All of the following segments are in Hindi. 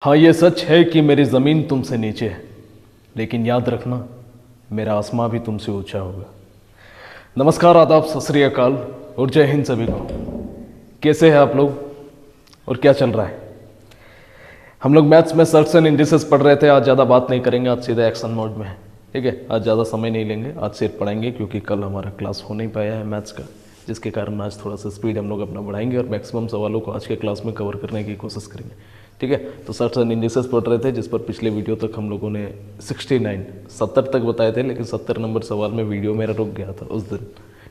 हाँ, ये सच है कि मेरी ज़मीन तुमसे नीचे है, लेकिन याद रखना मेरा आसमां भी तुमसे ऊंचा होगा। नमस्कार, आदाब, सत श्री अकाल और जय हिंद सभी को। कैसे हैं आप लोग और क्या चल रहा है? हम लोग मैथ्स में सर्ट्स एंड इंडिसेस पढ़ रहे थे। आज ज़्यादा बात नहीं करेंगे, आज सीधा एक्शन मोड में है। ठीक है, आज ज़्यादा समय नहीं लेंगे, आज सिर्फ पढ़ेंगे क्योंकि कल हमारा क्लास हो नहीं पाया है मैथ्स का, जिसके कारण आज थोड़ा सा स्पीड हम लोग अपना बढ़ाएंगे और मैक्सिमम सवालों को आज के क्लास में कवर करने की कोशिश करेंगे। ठीक है, तो सर्ट्स एंड इंडिसेस पढ़ रहे थे, जिस पर पिछले वीडियो तक हम लोगों ने 70 तक बताए थे, लेकिन 70 नंबर सवाल में वीडियो मेरा रुक गया था उस दिन।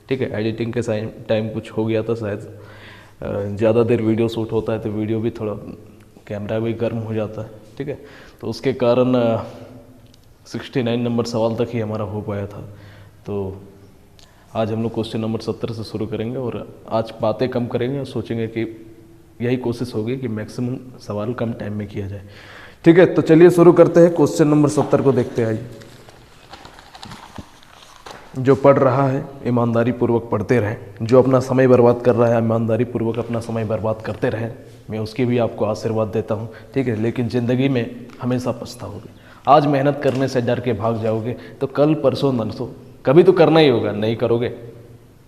ठीक है, एडिटिंग के टाइम कुछ हो गया था शायद, ज़्यादा देर वीडियो शूट होता है तो वीडियो भी थोड़ा, कैमरा भी गर्म हो जाता है। ठीक है, तो उसके कारण 69 नंबर सवाल तक ही हमारा हो पाया था। तो आज हम लोग क्वेश्चन नंबर 70 से शुरू करेंगे और आज बातें कम करेंगे और सोचेंगे कि यही कोशिश होगी कि मैक्सिमम सवाल कम टाइम में किया जाए। ठीक है, तो चलिए शुरू करते हैं। क्वेश्चन नंबर 70 को देखते हैं। आइए, जो पढ़ रहा है ईमानदारी पूर्वक पढ़ते रहें, जो अपना समय बर्बाद कर रहा है ईमानदारी पूर्वक अपना समय बर्बाद करते रहें, मैं उसकी भी आपको आशीर्वाद देता हूँ। ठीक है, लेकिन ज़िंदगी में हमेशा पछताओगे। आज मेहनत करने से डर के भाग जाओगे तो कल परसों नरसों कभी तो करना ही होगा, नहीं करोगे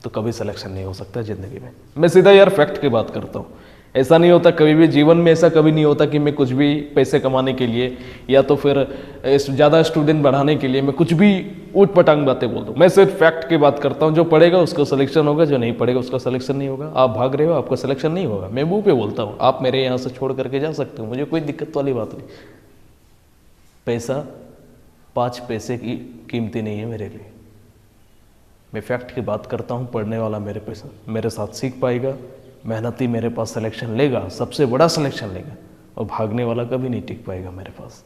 तो कभी सिलेक्शन नहीं हो सकता ज़िंदगी में। मैं सीधा यार फैक्ट की बात करता हूँ। ऐसा नहीं होता कभी भी जीवन में, ऐसा कभी नहीं होता कि मैं कुछ भी पैसे कमाने के लिए या तो फिर ज़्यादा स्टूडेंट बढ़ाने के लिए मैं कुछ भी ऊट पटांग बातें बोल दूँ। मैं सिर्फ फैक्ट की बात करता हूँ। जो पढ़ेगा उसका सिलेक्शन होगा, जो नहीं पढ़ेगा उसका सिलेक्शन नहीं होगा। आप भाग रहे हो, आपका सिलेक्शन नहीं होगा। मैं मुँह पे बोलता हूँ, आप मेरे यहाँ से छोड़ करके जा सकते हो, मुझे कोई दिक्कत वाली बात नहीं। पैसा 5 पैसे की कीमती नहीं है मेरे लिए। मैं फैक्ट की बात करता हूँ। पढ़ने वाला मेरे साथ सीख पाएगा, मेहनती मेरे पास सिलेक्शन लेगा, सबसे बड़ा सिलेक्शन लेगा, और भागने वाला कभी नहीं टिक पाएगा मेरे पास,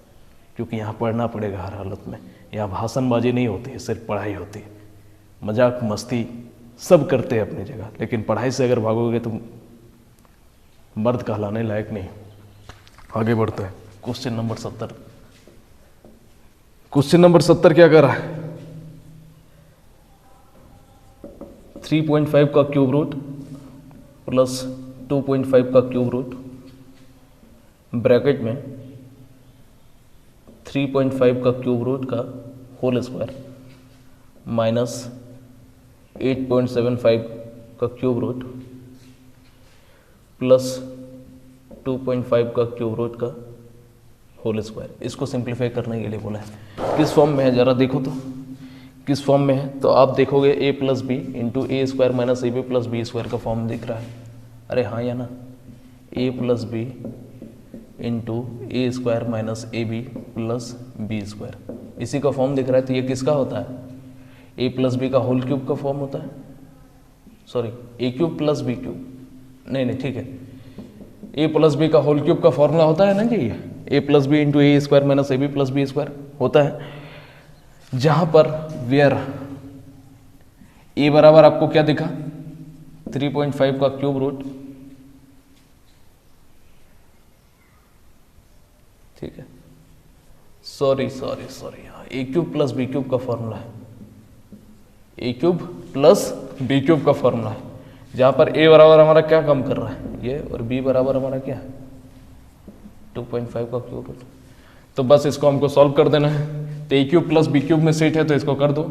क्योंकि यहाँ पढ़ना पड़ेगा हर हालत में। यहाँ भाषणबाजी नहीं होती है, सिर्फ पढ़ाई होती है। मजाक मस्ती सब करते हैं अपनी जगह, लेकिन पढ़ाई से अगर भागोगे तो मर्द कहलाने लायक नहीं। आगे बढ़ते हैं। Question number 70। क्वेश्चन नंबर 70 क्या कर रहा है? 3.5 का क्यूब रूट प्लस 2.5 का क्यूब रूट ब्रैकेट में 3.5 का क्यूब रूट का होल स्क्वायर माइनस 8.75 का क्यूब रूट प्लस 2.5 का क्यूब रूट का होल स्क्वायर। इसको सिंप्लीफाई करने के लिए बोला है। किस फॉर्म में है जरा देखो तो, किस फॉर्म में है? तो आप देखोगे a plus b into a square minus a b plus b square का फॉर्म दिख रहा है। अरे हाँ या ना, a plus b into a square minus a b plus b square, इसी का फॉर्म दिख रहा है। तो ये किसका होता है? a प्लस बी का होल क्यूब का फॉर्म होता है। Sorry, a cube plus b cube, नहीं ठीक है, a प्लस बी का होल क्यूब का फॉर्मूला होता है ना जी, a plus b into a square minus a b plus b square होता है। जहां पर वेयर a बराबर आपको क्या दिखा? 3.5 का क्यूब रूट, ठीक है, सॉरी हाँ, ए क्यूब प्लस बी क्यूब का फॉर्मूला है, ए क्यूब प्लस बी क्यूब का फॉर्मूला है। जहां पर a बराबर हमारा क्या काम कर रहा है, ये, और b बराबर हमारा क्या है? 2.5 का क्यूब रूट। तो बस इसको हमको सॉल्व कर देना है। तो ए क्यूब प्लस बी क्यूब में सेट है तो इसको कर दो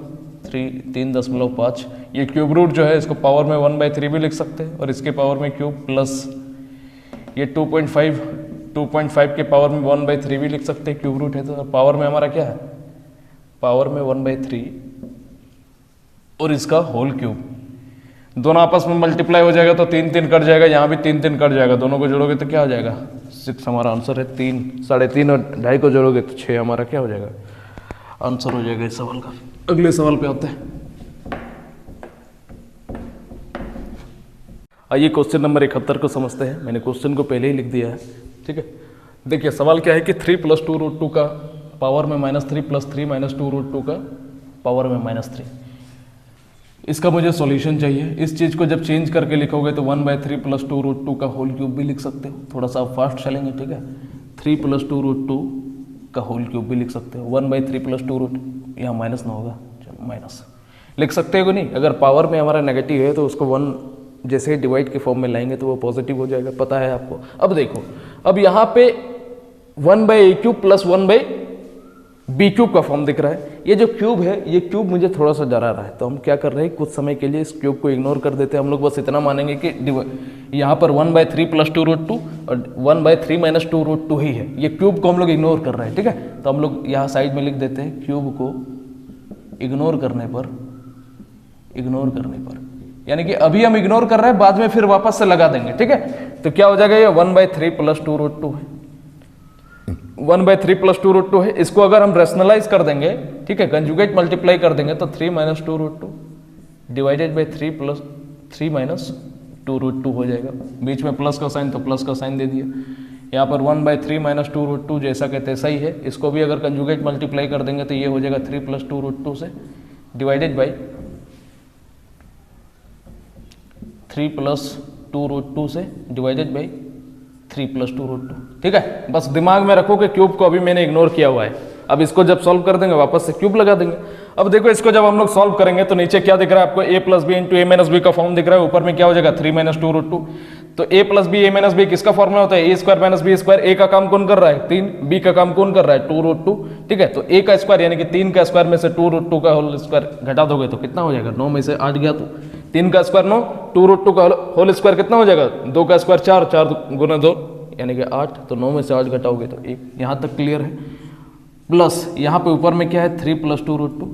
3.5। ये क्यूब रूट जो है इसको पावर में 1/3 भी लिख सकते हैं, और इसके पावर में क्यूब प्लस ये 2.5 के पावर में 1/3 भी लिख सकते हैं। क्यूब रूट है तो पावर में हमारा क्या है? पावर में 1/3 और इसका होल क्यूब। दोनों आपस में मल्टीप्लाई हो जाएगा तो 3 कट जाएगा, यहाँ भी 3 कट जाएगा। दोनों को जोड़ोगे तो क्या हो जाएगा? 6 हमारा आंसर है। 3, 3.5 और 2.5 को जोड़ोगे तो 6 हमारा क्या हो जाएगा? आंसर हो जाएगा इस सवाल का। अगले सवाल पे आते हैं। आइए क्वेश्चन नंबर 71 को समझते हैं। मैंने क्वेश्चन को पहले ही लिख दिया है। ठीक है, देखिए सवाल क्या है कि 3 + 2 √2 का पावर में -3 + 3 - 2 √2 का पावर में -3। इसका मुझे सॉल्यूशन चाहिए। इस चीज़ को जब चेंज करके लिखोगे तो 1/3 + 2 √2 का होल क्यूब भी लिख सकते हो। थोड़ा सा आप फास्ट चलेंगे, ठीक है। 3 + 2 √2 का होल क्यूब भी लिख सकते हो। 1/3 + 2 √2, यहाँ माइनस ना होगा, चलो माइनस लिख सकते हो कि नहीं। अगर पावर में हमारा नेगेटिव है तो उसको 1 जैसे ही डिवाइड के फॉर्म में लाएंगे तो वो पॉजिटिव हो जाएगा, पता है आपको। अब देखो, अब यहाँ पे 1/a³ प्लस 1/b³ का फॉर्म दिख रहा है। ये जो क्यूब है, ये क्यूब मुझे थोड़ा सा डरा रहा है, तो हम क्या कर रहे हैं, कुछ समय के लिए इस क्यूब को इग्नोर कर देते हैं। हम लोग बस इतना मानेंगे कि यहाँ पर 1/3 प्लस 2√2 और 1/3 माइनस 2√2 ही है। ये क्यूब को हम लोग इग्नोर कर रहे हैं, ठीक है। तो हम लोग यहाँ साइड में लिख देते हैं, क्यूब को इग्नोर करने पर, यानी कि अभी हम इग्नोर कर रहे हैं, बाद में फिर वापस से लगा देंगे, ठीक है। तो क्या हो जाएगा, ये 1/3 प्लस 2√2 है, 1/3 प्लस 2√2 है। इसको अगर हम रेशनलाइज कर देंगे, ठीक है, कंजुगेट मल्टीप्लाई कर देंगे, तो 3 minus 2√2 divided by 3 plus 3 minus 2√2 हो जाएगा। बीच में प्लस का साइन, तो प्लस का साइन दे दिया। यहाँ पर 1/3 माइनस 2√2 जैसा कहते हैं सही है। इसको भी अगर कंजुगेट मल्टीप्लाई कर देंगे तो ये हो जाएगा 3 प्लस 2√2 से डिवाइडेड बाई 3 प्लस 2√2 से डिवाइडेड बाई 3 प्लस 2√2, ठीक है। बस दिमाग में रखो कि क्यूब को अभी मैंने इग्नोर किया हुआ है। अब इसको जब सॉल्व कर देंगे, वापस से क्यूब लगा देंगे। अब देखो, इसको जब हम लोग सॉल्व करेंगे तो नीचे क्या दिख रहा है आपको, a plus b into a minus b का फॉर्म दिख रहा है। ऊपर में क्या हो जाएगा, 3 माइनस 2√2। तो a plus b a minus b किसका फॉर्मूला होता है, a² minus b square. a का काम कौन कर रहा है, 3, b का काम कौन कर रहा है, 2√2, ठीक है। तो a का स्क्वायर यानी कि 3 का स्क्वायर में से 2√2 का होल स्क्वायर घटा दोगे तो कितना हो जाएगा, 9 में से 8 गया तो 3 का स्क्वायर 9, 2√2 का होल स्क्वायर कितना हो जाएगा, 2 का स्क्वायर 4, 4 गुना 2 यानी कि 8, तो 9 में से 8 घटाओगे तो 1। यहाँ तक क्लियर है। प्लस यहाँ पे ऊपर में क्या है, 3 प्लस 2√2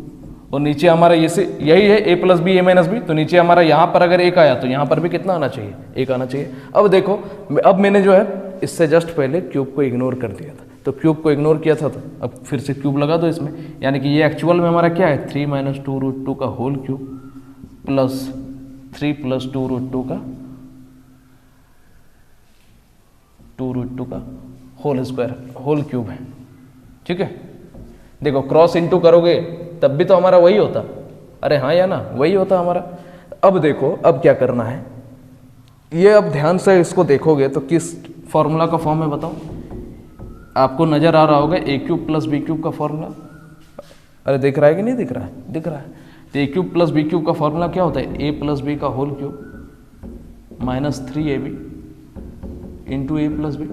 और नीचे हमारा यही है a plus b a minus b. तो नीचे हमारा यहाँ पर अगर 1 आया तो यहाँ पर भी कितना आना चाहिए, 1 आना चाहिए। अब देखो, अब मैंने जो है इससे जस्ट पहले क्यूब को इग्नोर कर दिया था, तो क्यूब को इग्नोर किया था, तो अब फिर से क्यूब लगा दो इसमें। यानी कि ये एक्चुअल में हमारा क्या है, 3 माइनस 2√2 का होल क्यूब प्लस 3 प्लस 2√2 का होल स्क्वायर, होल क्यूब है, ठीक है। देखो, क्रॉस इंटू करोगे तब भी तो हमारा वही होता, अरे हाँ या ना, वही होता हमारा। अब देखो, अब क्या करना है, ये अब ध्यान से इसको देखोगे तो किस फॉर्मूला का फॉर्म है बताओ, आपको नजर आ रहा होगा a³ प्लस b³ का फॉर्मूला। अरे दिख रहा है कि नहीं दिख रहा है, दिख रहा है। तो a³ प्लस b³ का फॉर्मूला क्या होता है, a प्लस बी का whole cube minus 3ab into a plus b.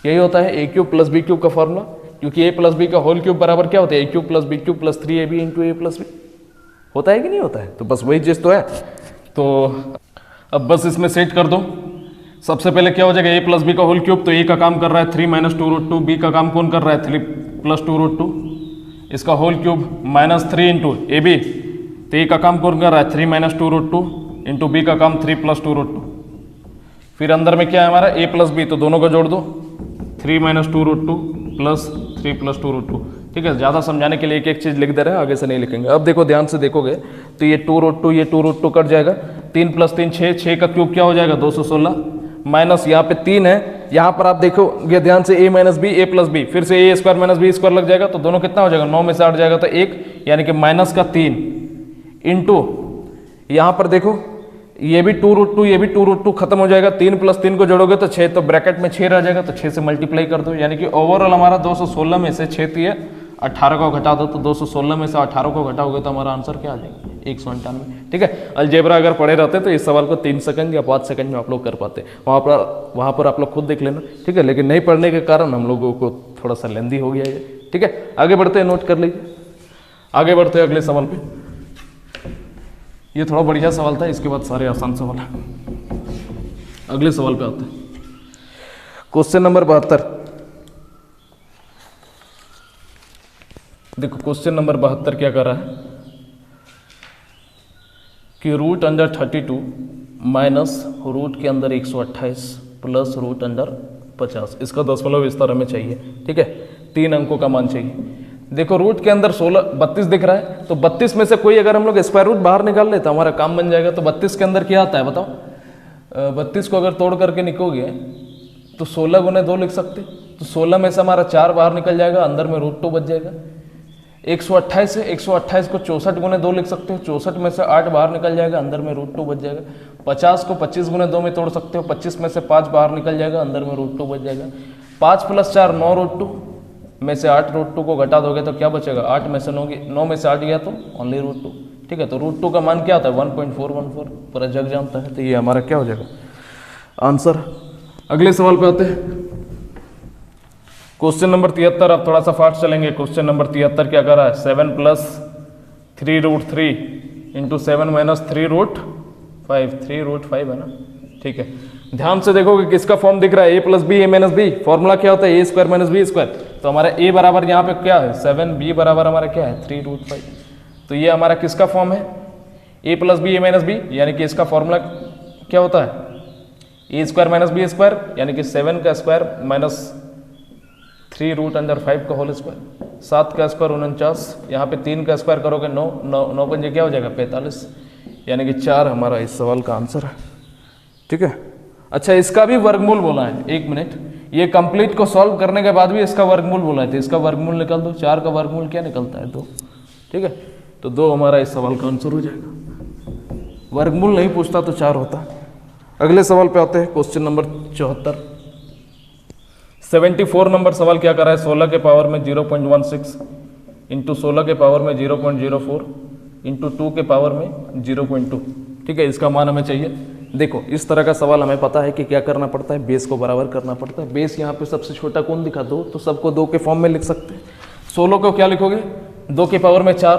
यही होता है a³ प्लस b³ का फॉर्मूला, क्योंकि a प्लस बी का होल क्यूब बराबर क्या होता है, a³ plus b³ plus 3ab into a plus b. होता है कि नहीं होता है, तो बस वही चीज़ तो है। तो अब बस इसमें सेट कर दो। सबसे पहले क्या हो जाएगा, a प्लस बी का होल क्यूब, तो a का काम कर रहा है 3 माइनस 2√2, b का काम कौन कर रहा है 3 प्लस 2√2, इसका whole cube minus 3 into a b, तो a का काम कौन कर रहा है 3 माइनस 2√2 इंटू b का काम 3 प्लस 2√2। फिर अंदर में क्या है हमारा a प्लस बी, तो दोनों को जोड़ दो, 3 माइनस 2√2 प्लस 3 प्लस 2√2, ठीक है। ज़्यादा समझाने के लिए एक एक चीज़ लिख दे रहे हैं, आगे से नहीं लिखेंगे। अब देखो, ध्यान से देखोगे तो ये 2√2 ये 2√2 कट जाएगा, 3 प्लस 3 6, 6 का क्यूब क्या हो जाएगा 216, माइनस यहाँ पे 3 है, यहाँ पर आप देखोगे ध्यान से a minus b a plus b, फिर से a square minus b square लग जाएगा, तो दोनों कितना हो जाएगा, 9 में से 8 जाएगा तो 1, यानी कि माइनस का 3 इंटू यहाँ पर देखो ये भी 2√2 ये भी 2√2 खत्म हो जाएगा, 3 प्लस 3 को जोड़ोगे तो 6, तो ब्रैकेट में 6 रह जाएगा, तो 6 से मल्टीप्लाई कर दो, यानी कि ओवरऑल हमारा 216 में से 6 दिए 18 को घटा दो, तो 216 में से 18 को घटाओगे तो हमारा आंसर क्या आ जाएगा 198, ठीक है। अलजेब्रा अगर पढ़े रहते तो इस सवाल को 3 सेकंड या 5 सेकंड में आप लोग कर पाते, वहाँ पर आप लोग खुद देख लेना, ठीक है। लेकिन नहीं पढ़ने के कारण हम लोगों को थोड़ा सा लेंदी हो गया ये, ठीक है। आगे बढ़ते हैं, नोट कर लीजिए, आगे बढ़ते हैं अगले सवाल पे। ये थोड़ा बढ़िया सवाल था, इसके बाद सारे आसान सवाल हैं। अगले सवाल पे आते हैं, क्वेश्चन नंबर 72। देखो क्वेश्चन नंबर 72 क्या कर रहा है कि रूट अंडर 32 माइनस रूट के अंदर 128 प्लस रूट अंडर 50, इसका दशमलव विस्तार हमें चाहिए, ठीक है। 3 अंकों का मान चाहिए। देखो रूट के अंदर 32 दिख रहा है, तो 32 में से कोई अगर हम लोग स्क्वायर रूट बाहर निकाल ले तो हमारा काम बन जाएगा। तो 32 के अंदर क्या आता है बताओ, 32 को अगर तोड़ करके निकोगे तो 16 गुने 2 लिख सकते, तो 16 में से हमारा 4 बाहर निकल जाएगा, अंदर में रूट 2 बच जाएगा। 128 है, 128 को 64 गुने 2 लिख सकते हो, 64 में से 8 बाहर निकल जाएगा, अंदर में रूट 2 बच जाएगा। 50 को 25 गुने 2 में तोड़ सकते हो, 25 में से 5 बाहर निकल जाएगा, अंदर में रूट 2 बच जाएगा। 5 प्लस 4 9 रूट 2 में से 8 रूट 2 को घटा दोगे तो क्या बचेगा, 8 में से 9 में से 8 गया तो ओनली रूट 2, ठीक है। तो रूट 2 का मान क्या होता है 1.414, पूरा जग जानता है, तो ये हमारा क्या हो जाएगा आंसर। अगले सवाल पे आते हैं, क्वेश्चन नंबर 73, अब थोड़ा सा फास्ट चलेंगे। क्वेश्चन नंबर 73 क्या कर रहा है, 7 + 3√3 इंटू 7 - 3√5, 3√5 है ना, ठीक है। ध्यान से देखो कि किसका फॉर्म दिख रहा है, a + b a - b। Formula क्या होता है, a² - b²। तो हमारा a बराबर यहाँ पे क्या है 7, b बराबर हमारा क्या है 3√5। तो ये हमारा किसका फॉर्म है, a + b a - b, यानी कि इसका फॉर्मूला क्या होता है a² - b² यानी कि 7 का स्क्वायर माइनस 3√5 का होल स्क्वायर, 7 का स्क्वायर 49, यहाँ पे 3 का स्क्वायर करोगे 9, 9 पंजे क्या हो जाएगा 45, यानी कि 4 हमारा इस सवाल का आंसर है, ठीक है। अच्छा, इसका भी वर्गमूल बोला है, एक मिनट, ये कंप्लीट को सॉल्व करने के बाद भी इसका वर्गमूल बोला है, तो इसका वर्गमूल निकाल दो। 4 का वर्गमूल क्या निकलता है 2, ठीक है। तो 2 हमारा इस सवाल का आंसर हो जाएगा। वर्गमूल नहीं पूछता तो 4 होता। अगले सवाल पे आते हैं, क्वेश्चन नंबर 74, 74 नंबर सवाल क्या कर रहा है, 16 के पावर में 0.16 इंटू 16 के पावर में 0.04 इंटू 2 के पावर में 0.2, ठीक है। इसका मान हमें चाहिए। देखो, इस तरह का सवाल हमें पता है कि क्या करना पड़ता है, बेस को बराबर करना पड़ता है। बेस यहाँ पे सबसे छोटा कौन दिखा दो, तो सबको 2 के फॉर्म में लिख सकते हैं। 16 को क्या लिखोगे, 2 के पावर में 4,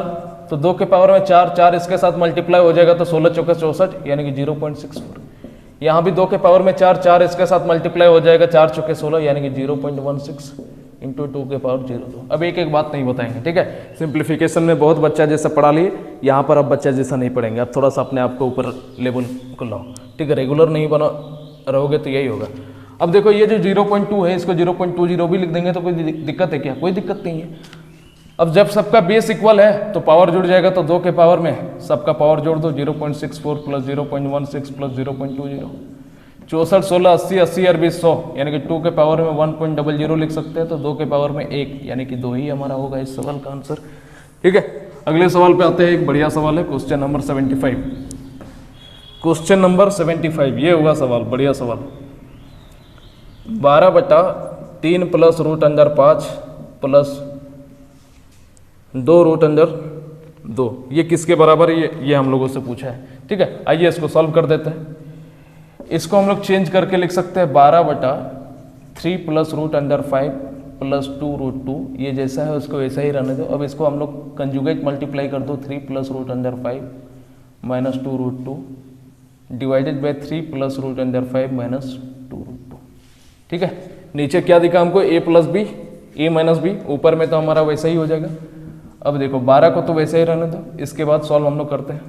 तो 2 के पावर में 4, 4 इसके साथ मल्टीप्लाई हो जाएगा तो 16 चौके 64 यानी कि 0.64। यहाँ भी 2 के पावर में 4, 4 इसके साथ मल्टीप्लाई हो जाएगा 4 चौके 16 यानी कि 0.16 इंटू 2 के पावर 0.2। अब एक एक बात नहीं बताएंगे, ठीक है। सिंप्लीफिकेशन में बहुत बच्चा जैसा पढ़ा लिए, यहाँ पर अब बच्चा जैसा नहीं पढ़ेंगे। अब थोड़ा सा अपने आप को ऊपर लेवल को लाओ, ठीक है। रेगुलर नहीं बना रहोगे तो यही होगा। अब देखो, ये जो 0.2 है इसको 0.20 भी लिख देंगे तो कोई दिक्कत है क्या, कोई दिक्कत नहीं है। अब जब सबका बेस इक्वल है तो पावर जुड़ जाएगा, तो 2 के पावर में सबका पावर जोड़ दो, 0.64 + 0.16 + 0.20, 64, 16, 80, 80 और 20, 100 यानी कि 2 के पावर में 1.00 लिख सकते हैं, तो 2 के पावर में 1 यानी कि 2 ही हमारा होगा इस सवाल का आंसर, ठीक है। अगले सवाल पे आते हैं, एक बढ़िया सवाल है, क्वेश्चन नंबर 75। क्वेश्चन नंबर 75 ये होगा सवाल, बढ़िया सवाल। 12/3 + √5 + 2√2 ये किसके बराबर है, ये हम लोगों से पूछा है, ठीक है। आइए इसको सॉल्व कर देते हैं। इसको हम लोग चेंज करके लिख सकते हैं 12/3 + √5 + 2√2, ये जैसा है उसको वैसा ही रहने दो। अब इसको हम लोग कंजुगेट मल्टीप्लाई कर दो, 3 + √5 - 2√2 डिवाइडेड बाय 3 + √5 - 2√2, ठीक है। नीचे क्या दिखा हमको, a + b a - b, ऊपर में तो हमारा वैसा ही हो जाएगा। अब देखो 12 को तो वैसे ही रहने दो, इसके बाद सॉल्व हम लोग करते हैं।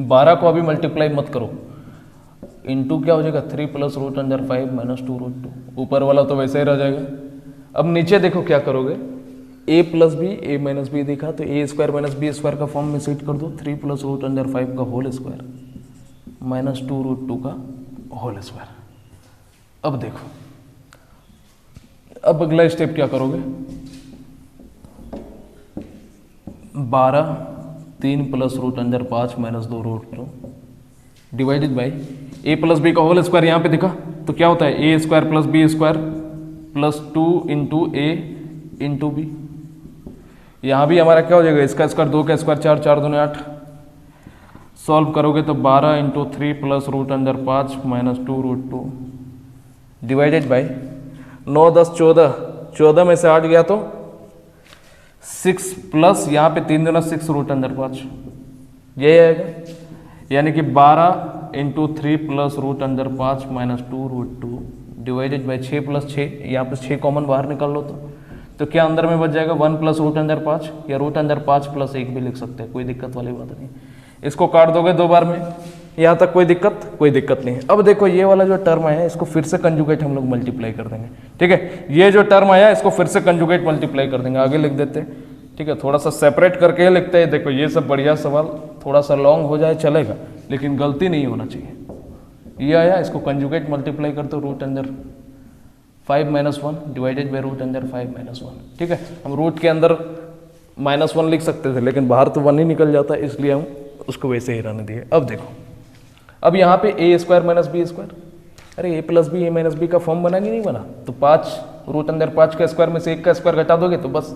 12 को अभी मल्टीप्लाई मत करो, इंटू क्या हो जाएगा 3 + √5 - 2√2, ऊपर वाला तो वैसे ही रह जाएगा। अब नीचे देखो क्या करोगे, a + b a - b दिखा तो a² - b² का फॉर्म में सेट कर दो, 3 + √5 का होल स्क्वायर - 2√2 का होल स्क्वायर। अब देखो, अब अगला स्टेप क्या करोगे, 12 3 + √5 - 2√2 डिवाइडेड बाई a + b का होल स्क्वायर यहाँ पे दिखा तो क्या होता है a² + b² + 2 × a × b। यहाँ भी हमारा क्या हो जाएगा, इसका स्क्वायर 2 का स्क्वायर 4, 4 दूनी 8। सॉल्व करोगे तो 12 × 3 + √5 - 2√2 डिवाइडेड बाई 9 10 14, 14 में से 8 गया तो 6 प्लस यहाँ पे 3 दूना 6 √5 यही आएगा, यानी कि 12 × 3 + √5 - 2√2 डिवाइडेड बाई 6 + 6, यहाँ पे 6 कॉमन बाहर निकाल लो तो क्या अंदर में बच जाएगा 1 + √5 या √5 + 1 भी लिख सकते हैं, कोई दिक्कत वाली बात नहीं। इसको काट दोगे 2 बार में, यहाँ तक कोई दिक्कत नहीं है। अब देखो ये वाला जो टर्म आया है इसको फिर से कंजुगेट हम लोग मल्टीप्लाई कर देंगे, ठीक है। ये जो टर्म आया है इसको फिर से कंजुगेट मल्टीप्लाई कर देंगे, आगे लिख देते हैं, ठीक है। थोड़ा सा सेपरेट करके लिखते हैं। देखो ये सब बढ़िया सवाल, थोड़ा सा लॉन्ग हो जाए चलेगा लेकिन गलती नहीं होना चाहिए। ये आया, इसको कंजुगेट मल्टीप्लाई कर दो, √5 - 1 डिवाइडेड बाई √5 - 1, ठीक है। हम रूट के अंदर -1 लिख सकते थे लेकिन बाहर तो 1 ही निकल जाता है, इसलिए हम उसको वैसे ही रहने दिए। अब देखो, अब यहाँ पे a² - b², अरे a + b a - b का फॉर्म बना कि नहीं बना, तो 5 √5 का स्क्वायर में से 1 का स्क्वायर घटा दोगे तो बस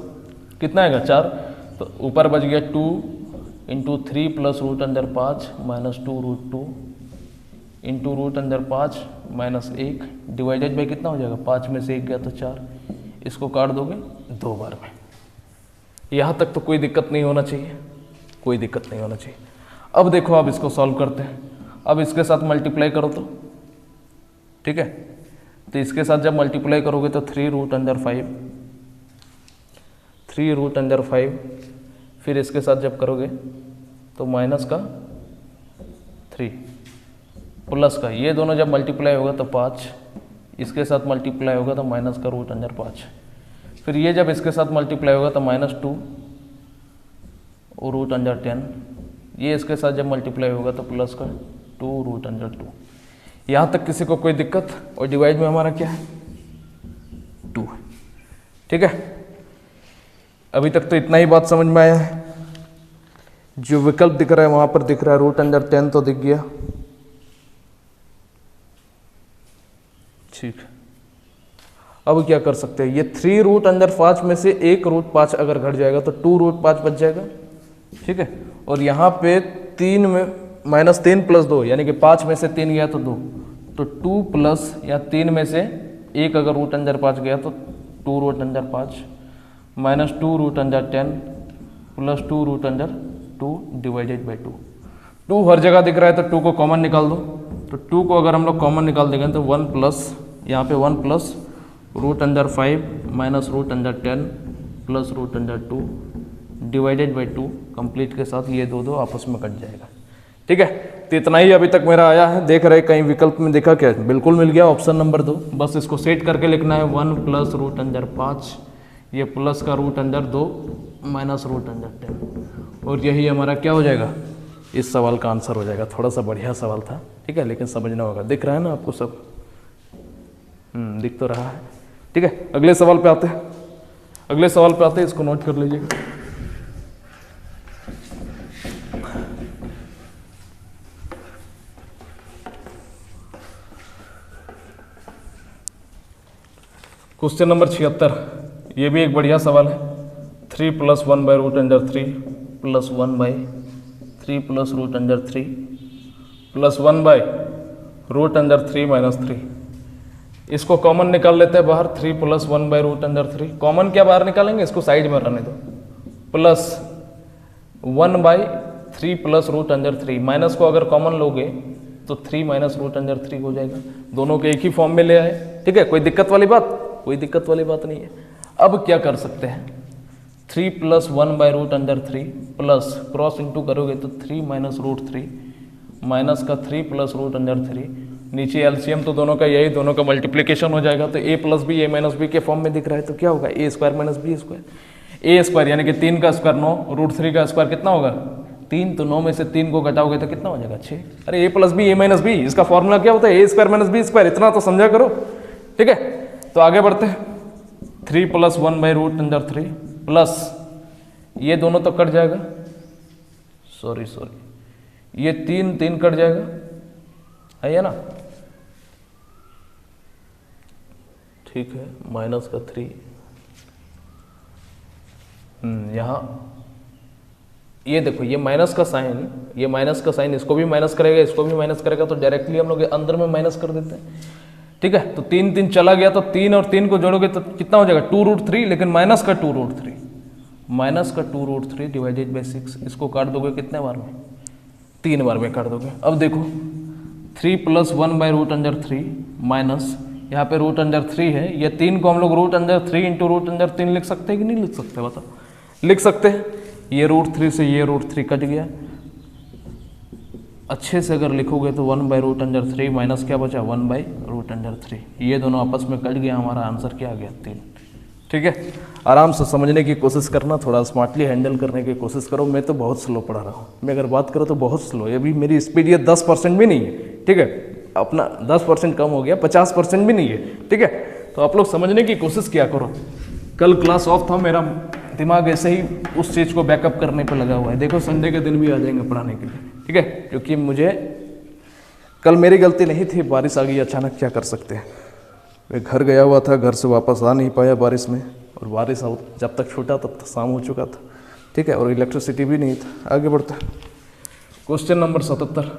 कितना आएगा 4, तो ऊपर बच गया 2 × 3 + √5 - 2√2 इंटू √5 - 1 डिवाइडेड बाई कितना हो जाएगा, 5 में से 1 गया तो 4, इसको काट दोगे 2 बार में। यहाँ तक तो कोई दिक्कत नहीं होना चाहिए, कोई दिक्कत नहीं होना चाहिए। अब देखो आप इसको सॉल्व करते हैं। अब इसके साथ मल्टीप्लाई करो तो ठीक है, तो इसके साथ जब मल्टीप्लाई करोगे तो 3 रूट अंडर 5, 3 रूट अंडर 5, फिर इसके साथ जब करोगे तो माइनस का 3 प्लस का, ये दोनों जब मल्टीप्लाई होगा तो 5, इसके साथ मल्टीप्लाई होगा तो माइनस का रूट अंडर 5, फिर ये जब इसके साथ मल्टीप्लाई होगा तो -2 और रूट अंडर 10, ये इसके साथ जब मल्टीप्लाई होगा तो प्लस का 2 रूट अंडर 2। यहाँ तक किसी को कोई दिक्कत? और डिवाइड में हमारा क्या है 2 है। ठीक है, अभी तक तो इतना ही बात समझ में आया है। जो विकल्प दिख रहा है वहाँ पर दिख रहा है रूट अंडर 10 तो दिख गया। ठीक, अब क्या कर सकते हैं, ये 3 रूट अंडर 5 में से 1 रूट 5 अगर घट जाएगा तो 2 रूट 5 बच जाएगा। ठीक है, और यहाँ पे 3 में -3 + 2 यानी कि 5 में से 3 गया तो 2, तो 2 प्लस या 3 में से 1 अगर रूट अंडर 5 गया तो 2 root under 5 -2 root under 10 plus 2 root under 2 divided by 2। 2 हर जगह दिख रहा है तो 2 को कॉमन निकाल दो, तो 2 को अगर हम लोग कॉमन निकाल देंगे तो 1 प्लस, यहाँ पे 1 plus root under 5 minus root under 10 plus root under 2 divided by 2 complete के साथ ये दो आपस में कट जाएगा। ठीक है, तो इतना ही अभी तक मेरा आया है। देख रहे कहीं विकल्प में देखा क्या? बिल्कुल मिल गया, ऑप्शन नंबर 2। बस इसको सेट करके लिखना है 1 प्लस रूट अंडर 5, ये प्लस का root under 2 minus root under 10, और यही हमारा क्या हो जाएगा, इस सवाल का आंसर हो जाएगा। थोड़ा सा बढ़िया सवाल था, ठीक है, लेकिन समझना होगा। दिख रहा है ना आपको सब? दिख तो रहा है। ठीक है, अगले सवाल पे आते हैं। अगले सवाल पे आते हैं, इसको नोट कर लीजिएगा। क्वेश्चन नंबर 76, ये भी एक बढ़िया सवाल है। 3 + 1 by root under 3 plus 1 by 3 plus root under 3 plus 1 by root under 3 minus 3। इसको कॉमन निकाल लेते हैं बाहर। 3 + 1 बाई रूट अंडर 3, कॉमन क्या बाहर निकालेंगे, इसको साइड में रहने दो, plus 1 by 3 plus root under 3। Minus को अगर कॉमन लोगे तो 3 माइनस रूट अंडर 3 हो जाएगा। दोनों के एक ही फॉर्म में ले आए। ठीक है, कोई दिक्कत वाली बात? कोई दिक्कत वाली बात नहीं है। अब क्या कर सकते हैं, 3 + 1 by root under 3 plus cross into करोगे तो 3 माइनस रूट 3 माइनस का 3 प्लस रूट अंडर 3, नीचे एलसीएम तो दोनों का यही, दोनों का मल्टीप्लिकेशन हो जाएगा। तो a + b a - b के फॉर्म में दिख रहा है तो क्या होगा, a² - b²। a² यानी कि 3 का स्क्वायर 9, रूट 3 का स्क्वायर कितना होगा 3, तो 9 में से 3 को घटाओगे तो कितना हो जाएगा 6। अरे a + b a - b, इसका फॉर्मूला क्या होता है, a² - b²। इतना तो समझा करो। ठीक है, तो आगे बढ़ते हैं। 3 + 1 बाई रूट अंडर 3 प्लस ये दोनों तो कट जाएगा, सॉरी ये 3 कट जाएगा, है ना? ठीक है, माइनस का 3, यहाँ ये देखो, ये माइनस का साइन, ये माइनस का साइन इसको भी माइनस करेगा, इसको भी माइनस करेगा, तो डायरेक्टली हम लोग अंदर में माइनस कर देते हैं। ठीक है, तो 3 चला गया, तो 3 और 3 को जोड़ोगे तो कितना हो जाएगा 2 रूट 3, लेकिन माइनस का 2 रूट 3, माइनस का 2 रूट 3 डिवाइडेड बाई 6। इसको काट दोगे कितने बार में, 3 बार में काट दोगे। अब देखो 3 + 1 बाई रूट अंडर 3 माइनस, यहाँ पे रूट अंडर 3 है, ये 3 को हम लोग root under 3 into root under 3 लिख सकते हैं कि नहीं लिख सकते, बताओ? लिख सकते हैं। ये रूट 3 से ये रूट 3 कट गया। अच्छे से अगर लिखोगे तो 1 बाई रूट अंडर 3 माइनस क्या बचा 1 बाई रूट अंडर 3, ये दोनों आपस में कट गया। हमारा आंसर क्या आ गया 3। ठीक है, आराम से समझने की कोशिश करना, थोड़ा स्मार्टली हैंडल करने की कोशिश करो। मैं तो बहुत स्लो पढ़ा रहा हूँ, मैं अगर बात करूँ तो बहुत स्लो है। अभी मेरी स्पीड ये 10% भी नहीं है। ठीक है, अपना 10% कम हो गया, 50% भी नहीं है। ठीक है, तो आप लोग समझने की कोशिश किया करो। कल क्लास ऑफ था, मेरा दिमाग ऐसे ही उस चीज़ को बैकअप करने पर लगा हुआ है। देखो संडे के दिन भी आ जाएंगे पढ़ाने के लिए। ठीक है, क्योंकि मुझे कल मेरी गलती नहीं थी, बारिश आ गई अचानक, क्या कर सकते हैं। मैं घर गया हुआ था, घर से वापस आ नहीं पाया बारिश में, और बारिश जब तक छूटा तब तक शाम हो चुका था। ठीक है, और इलेक्ट्रिसिटी भी नहीं था। आगे बढ़ता है। क्वेश्चन नंबर 77,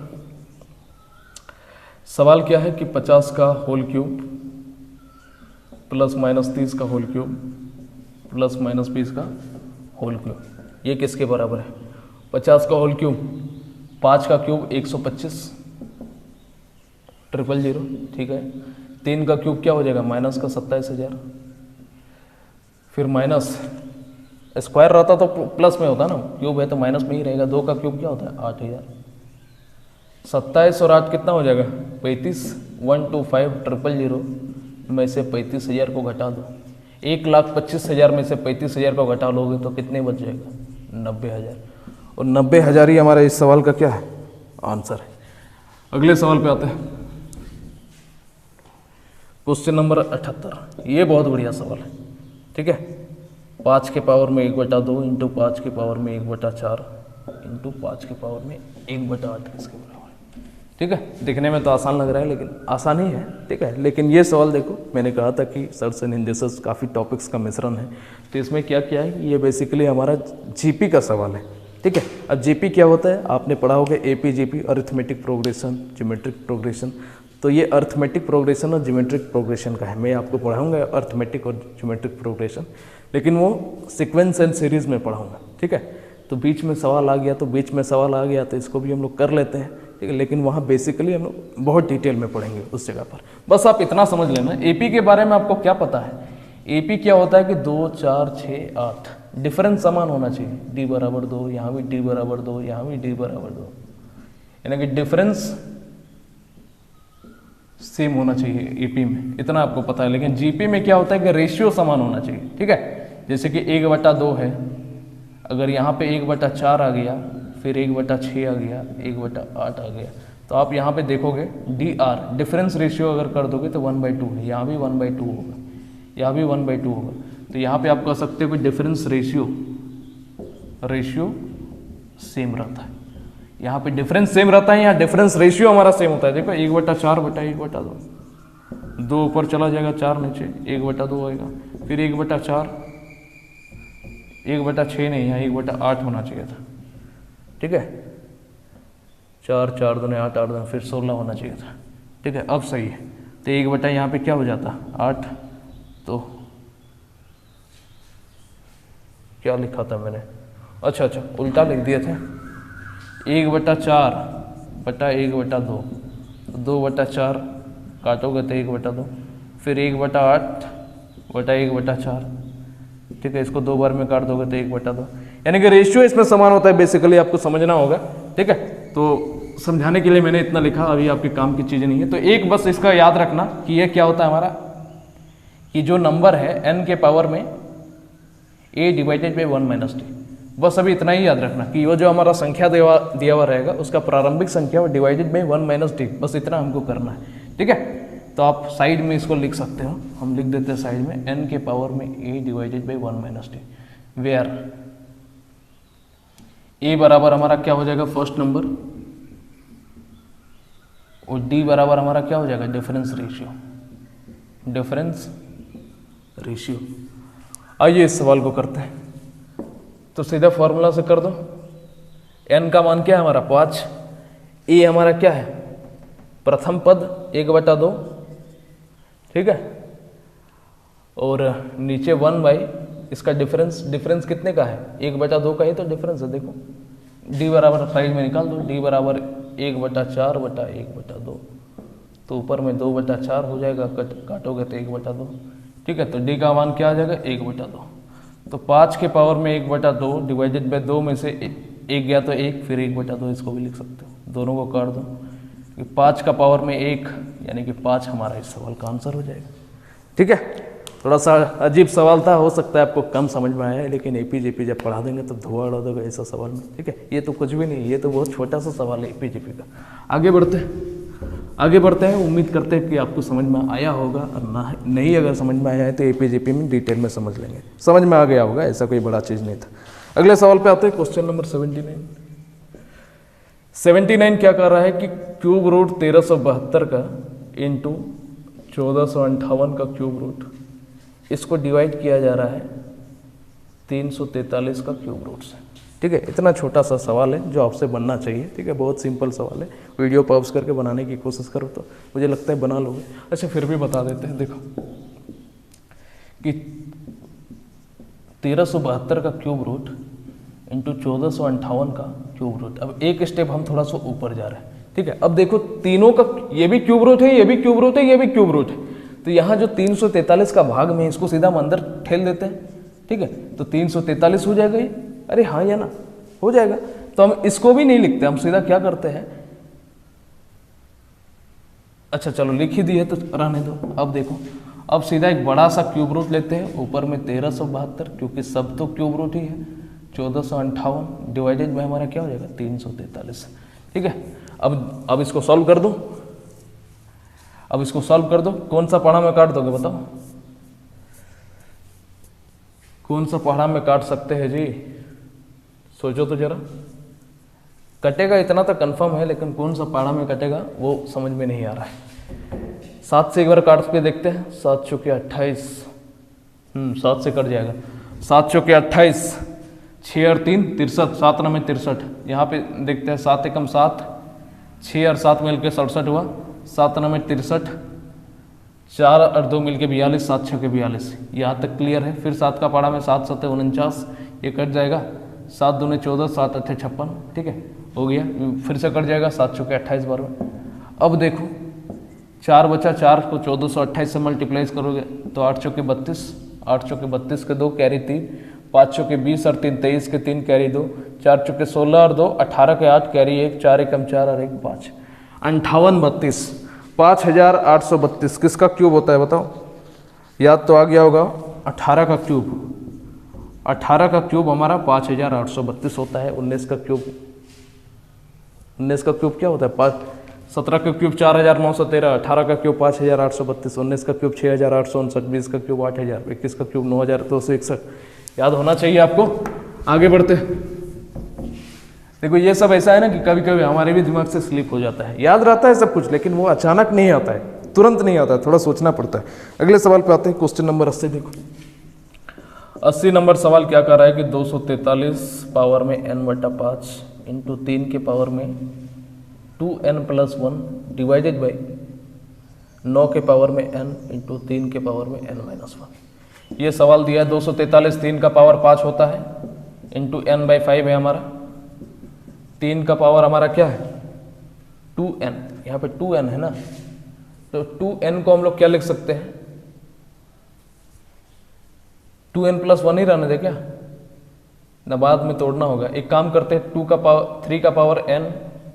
सवाल क्या है कि 50 का होल क्यूब प्लस माइनस 30 का होल क्यूब प्लस माइनस 20 का होल क्यूब, ये किसके बराबर है? 50 का होल क्यूब, 5 का क्यूब 125, 000, ठीक है। 3 का क्यूब क्या हो जाएगा? माइनस का 27,000, फिर माइनस स्क्वायर रहता तो प्लस में होता ना, क्यूब है तो माइनस में ही रहेगा। 2 का क्यूब क्या होता है? 8,000। 27 और 8 कितना हो जाएगा? 35। 125,000 में से 35,000 को घटा दो, 1,25,000 में से 35,000 को घटा लोगे तो कितने बच जाएगा? 90,000। और 90,000 ही हमारा इस सवाल का क्या है? आंसर है। अगले सवाल पे आते हैं, क्वेश्चन नंबर 78। ये बहुत बढ़िया सवाल है, ठीक है। 5 के पावर में 1/2 इंटू 5 के पावर में 1/4 इंटू 5 के पावर में 1/8 किसके बराबर है? ठीक है, दिखने में तो आसान लग रहा है लेकिन आसान ही है, ठीक है। लेकिन ये सवाल देखो, मैंने कहा था कि सर्च एंड इंडेक्सेस काफ़ी टॉपिक्स का मिश्रण है, तो इसमें क्या क्या है? ये बेसिकली हमारा जीपी का सवाल है, ठीक है। अब जीपी क्या होता है? आपने पढ़ा होगा AP GP, arithmetic progression, geometric progression. तो ये अरिथमेटिक प्रोग्रेशन और ज्योमेट्रिक प्रोग्रेशन का है। मैं आपको पढ़ाऊंगा अरिथमेटिक और ज्योमेट्रिक प्रोग्रेशन, लेकिन वो सीक्वेंस एंड सीरीज में पढ़ाऊंगा, ठीक है। तो बीच में सवाल आ गया तो इसको भी हम लोग कर लेते हैं, ठीक है। लेकिन वहाँ बेसिकली हम लोग बहुत डिटेल में पढ़ेंगे उस जगह पर। बस आप इतना समझ लेना, एपी के बारे में आपको क्या पता है? एपी क्या होता है कि 2, 4, 6, 8 डिफरेंस समान होना चाहिए। डी बराबर 2, यहाँ भी डी बराबर 2, यहाँ भी डी बराबर 2, यानी कि डिफरेंस सेम होना चाहिए एपी में, इतना आपको पता है। लेकिन जीपी में क्या होता है कि रेशियो समान होना चाहिए, ठीक है। जैसे कि 1/2 है, अगर यहाँ पे 1/4 आ गया, फिर 1/6 आ गया, 1/8 आ गया, तो आप यहाँ पे देखोगे DR डिफरेंस रेशियो अगर कर दोगे तो 1/2 है, यहाँ भी 1/2 होगा, यहाँ भी 1/2 होगा। तो यहाँ पे आप कह सकते हो कि डिफरेंस रेशियो सेम रहता है। यहाँ पे डिफरेंस सेम रहता है, यहाँ डिफरेंस रेशियो हमारा सेम होता है। देखो 1/4/1/2, 2 ऊपर चला जाएगा, 4 नीचे, 1/2 आएगा, फिर 1/4, 1/6 नहीं, यहाँ 1/8 होना चाहिए था, ठीक है। 4, 4 दूने 8, 8 दूने फिर 16 होना चाहिए था, ठीक है। अब सही है, तो 1/ यहाँ पे क्या हो जाता? 8। तो क्या लिखा था मैंने? अच्छा, उल्टा लिख दिए थे। 1/4/1/2, 2/4 काटोगे तो 1/2, फिर 1/8/1/4, ठीक है। इसको 2 बार में काट दोगे तो 1/2, यानी कि रेशियो इसमें समान होता है। बेसिकली आपको समझना होगा, ठीक है। तो समझाने के लिए मैंने इतना लिखा, अभी आपके काम की चीज़ नहीं है। तो एक बस इसका याद रखना कि ये क्या होता है हमारा, कि जो नंबर है n के पावर में a डिवाइडेड बाई 1 - t। बस अभी इतना ही याद रखना कि वो जो हमारा संख्या दिया हुआ रहेगा उसका प्रारंभिक संख्या डिवाइडेड बाई 1 - t, बस इतना हमको करना है, ठीक है। तो आप साइड में इसको लिख सकते हो, हम लिख देते हैं साइड में n के पावर में a divided by 1 - t, where a बराबर हमारा क्या हो जाएगा? फर्स्ट नंबर, और d बराबर हमारा क्या हो जाएगा? Difference ratio. आइए इस सवाल को करते हैं। तो सीधा फॉर्मूला से कर दो। n का मान क्या है हमारा? 5। a हमारा क्या है? प्रथम पद 1/2, ठीक है। और नीचे 1 इसका डिफरेंस कितने का है? 1/2 का ही तो डिफरेंस है। देखो d बराबर साइड में निकाल दो, d बराबर 1/4/1/2, तो ऊपर में 2/4 हो जाएगा, काटोगे तो 1/2, ठीक है। तो d का मान क्या आ जाएगा? 1/2। तो 5 के पावर में 1/2 डिवाइडेड बाई 2 में से 1 गया तो 1, फिर 1/2 इसको भी लिख सकते हो, दोनों को काट दो। 5 का पावर में 1 यानी कि 5 हमारा इस सवाल का आंसर हो जाएगा, ठीक है। थोड़ा सा अजीब सवाल था, हो सकता है आपको कम समझ में आया है, लेकिन एपी जीपी जब पढ़ा देंगे तो धुआं उड़ा दोगे ऐसा सवाल में, ठीक है। ये तो कुछ भी नहीं, ये तो बहुत छोटा सा सवाल है एपी जीपी का। आगे बढ़ते हैं। उम्मीद करते हैं कि आपको समझ में आया होगा, और नहीं अगर समझ में आया है तो एपी जीपी में डिटेल में समझ लेंगे। समझ में आ गया होगा, ऐसा कोई बड़ा चीज़ नहीं था। अगले सवाल पे आते हैं, क्वेश्चन नंबर 79 क्या कर रहा है कि क्यूब रूट 1372 का इंटू 1458 का क्यूब रूट, इसको डिवाइड किया जा रहा है 343 का क्यूब रूट से, ठीक है। इतना छोटा सा सवाल है जो आपसे बनना चाहिए, ठीक है। बहुत सिंपल सवाल है, वीडियो पॉज करके बनाने की कोशिश करो तो मुझे लगता है बना लोगे। अच्छा फिर भी बता देते हैं। देखो कि 1372 का क्यूब रूट इंटू 1458 का क्यूब रूट। अब एक स्टेप हम थोड़ा सा ऊपर जा रहे हैं, ठीक है। अब देखो तीनों का, ये भी क्यूब रूट है, ये भी क्यूब रूट है, ये भी क्यूब रूट है, तो यहाँ जो 343 का भाग में इसको सीधा हम अंदर ठेल देते हैं, ठीक है। तो 343 हो जाएगा ये, अरे हाँ या ना, हो जाएगा। तो हम इसको भी नहीं लिखते, हम सीधा क्या करते हैं, अच्छा चलो लिख ही दिए तो रहने दो। अब देखो, अब सीधा एक बड़ा सा क्यूब रूट लेते हैं, ऊपर में 1372 क्योंकि सब तो क्यूब रूट ही है, 1458 डिवाइडेड बाय हमारा क्या हो जाएगा 343, ठीक है। अब इसको सॉल्व कर दो, अब इसको सॉल्व कर दो। कौन सा पहाड़ा में काट दोगे बताओ, कौन सा पहाड़ा में काट सकते हैं जी, सोचो तो जरा। कटेगा इतना तो कंफर्म है, लेकिन कौन सा पहाड़ा में कटेगा वो समझ में नहीं आ रहा है। 7 से एक बार काट के देखते हैं, 7 चौके 28, 7 से कट जाएगा, 7 चौके 28, 6 और 3 63, 7 9 में 63। यहाँ पे देखते हैं 7 एकम 7, 6 और 7 मिलकर 67 हुआ, 7 9 में 63, 4 और 2 मिलकर 42, 7 6 के 42। यहाँ तक क्लियर है। फिर 7 का पहाड़ा में 7 7 49, ये कट जाएगा, 7 दूने 14, 7 8 56, ठीक है, हो गया। फिर से कट जाएगा, 7 चौके 28 बार में। अब देखो 4 बचा, 4 को 1428 से मल्टीप्लाइज करोगे तो 8 चौके 32, 8 चौके 32 के 2 कैरी 3, 5 चौके 20 और 3 23 के 3 कैरी 2, 4 चौके 16 और 2 18 के 8 कैरी 1, 4 एकम 4 और 1 5, 58 32, 5832 किसका क्यूब होता है बताओ, याद तो आ गया होगा, 18 का क्यूब, 18 का क्यूब हमारा 5832 होता है। 19 का क्यूब, 19 का क्यूब क्या होता है 5, 17 का क्यूब 4913, 18 का क्यूब 5832, 19 का क्यूब 6859, 20 का क्यूब 8000, 21 का क्यूब 9261। याद होना चाहिए आपको। आगे बढ़ते, देखो ये सब ऐसा है ना कि कभी कभी हमारे भी दिमाग से स्लिप हो जाता है, याद रहता है सब कुछ लेकिन वो अचानक नहीं आता है, तुरंत नहीं आता है, थोड़ा सोचना पड़ता है। अगले सवाल पे आते हैं, क्वेश्चन नंबर 80। देखो 80 नंबर सवाल क्या कर रहा है कि 243 पावर में n/5 इंटू 3 के पावर में 2n+1 डिवाइडेड बाई 9 के पावर में n इंटू 3 के पावर में n-1। ये सवाल दिया है 243, 3 का पावर 5 होता है, इंटू n/5 है हमारा, 3 का पावर हमारा क्या है 2n, यहाँ पे 2n है ना, तो 2n को हम लोग क्या लिख सकते हैं, 2n+1 ही रहने दे क्या ना, बाद में तोड़ना होगा। एक काम करते हैं, 3 का पावर n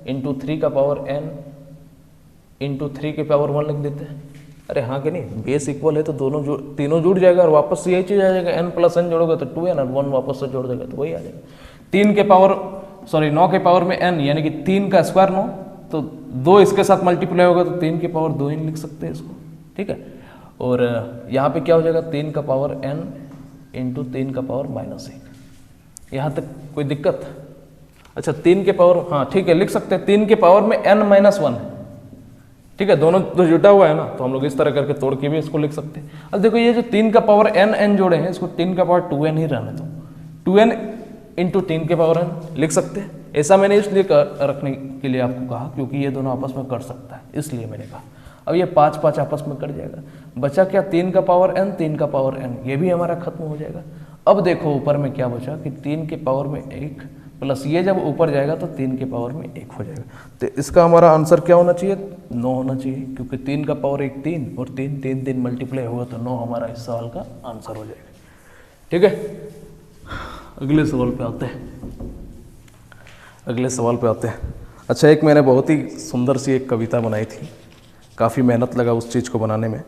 इंटू 3 का पावर n इंटू 3 के पावर 1 लिख देते हैं। अरे हाँ कि नहीं, बेस इक्वल है तो तीनों जुड़ जाएगा और वापस से यही चीज आ जाएगा, n+n जोड़ोगे तो 2n और 1 वापस से जोड़ देगा तो वही आ जाएगा। 9 के पावर में n यानी कि 3 का स्क्वायर 9, तो 2 इसके साथ मल्टीप्लाई होगा तो 3 के पावर 2 ही लिख सकते हैं इसको, ठीक है। और यहाँ पे क्या हो जाएगा 3 का पावर n इंटू 3 का पावर -1। यहाँ तक कोई दिक्कत? अच्छा 3 के पावर, हाँ ठीक है लिख सकते हैं, 3 के पावर में n-1 है, ठीक है, दोनों तो जुटा हुआ है ना, तो हम लोग इस तरह करके तोड़ के भी इसको लिख सकते हैं। अब देखो ये जो 3 का पावर n जोड़े हैं, इसको 3 का पावर 2n ही रहने दो, 2n इंटू 3 के पावर n लिख सकते हैं। ऐसा मैंने इसलिए रखने के लिए आपको कहा क्योंकि ये दोनों आपस में कट सकता है, इसलिए मैंने कहा। अब ये 5 5 आपस में कट जाएगा, बचा क्या 3 का पावर n, 3 का पावर n, ये भी हमारा खत्म हो जाएगा। अब देखो ऊपर में क्या बचा कि 3 के पावर में 1 प्लस ये जब ऊपर जाएगा तो 3 के पावर में 1 हो जाएगा। तो इसका हमारा आंसर क्या होना चाहिए 9 होना चाहिए, क्योंकि 3 का पावर 1 3 और 3 3 3 मल्टीप्लाई होगा तो 9 हमारा इस सवाल का आंसर हो जाएगा, ठीक है। अगले सवाल पे आते हैं, अगले सवाल पे आते हैं। अच्छा एक मैंने बहुत ही सुंदर सी एक कविता बनाई थी, काफ़ी मेहनत लगा उस चीज़ को बनाने में,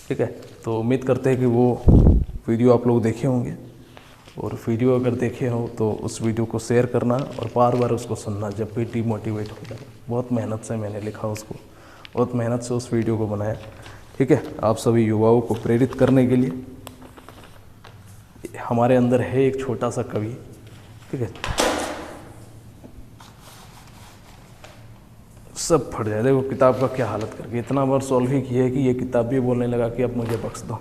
ठीक है। तो उम्मीद करते हैं कि वो वीडियो आप लोग देखे होंगे, और वीडियो अगर देखे हो तो उस वीडियो को शेयर करना और बार बार उसको सुनना जब भी डिमोटिवेट हो जाए। बहुत मेहनत से मैंने लिखा उसको, बहुत मेहनत से उस वीडियो को बनाया, ठीक है। आप सभी युवाओं को प्रेरित करने के लिए, हमारे अंदर है एक छोटा सा कवि, ठीक है, सब फट जाए। देखो किताब का क्या हालत करके, इतना बार सॉल्व ही किया है कि ये किताब भी बोलने लगा कि अब मुझे बख्श दो,